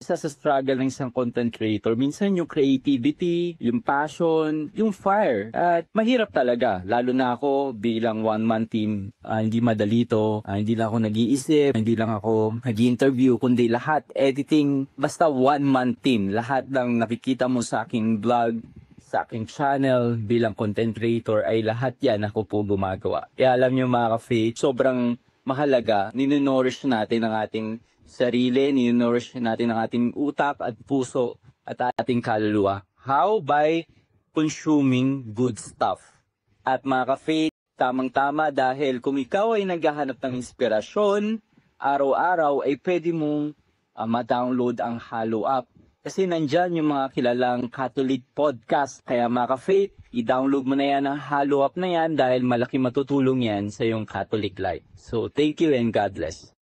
Isa sa struggle ng isang content creator, minsan yung creativity, yung passion, yung fire. At mahirap talaga, lalo na ako bilang one-man team. Hindi madali to, hindi lang ako nag-iisip, hindi lang ako nag-interview, kundi lahat, editing, basta one-man team. Lahat ng nakikita mo sa aking vlog, sa aking channel bilang content creator ay lahat yan ako po gumagawa. Kaya alam nyo mga ka-faith, sobrang mahalaga, ninonorish natin ang ating sarili, ninonorish natin ang ating utak at puso at ating kaluluwa. How? By consuming good stuff. At mga ka-faith, tamang-tama dahil kung ikaw ay naghahanap ng inspirasyon, araw-araw ay pwede mong ma-download ang Halo app. Kasi nandyan yung mga kilalang Catholic podcast. Kaya mga ka-faith, i-download mo na yan ang Halo app na yan dahil malaki matutulong yan sa iyong Catholic life. So thank you and God bless.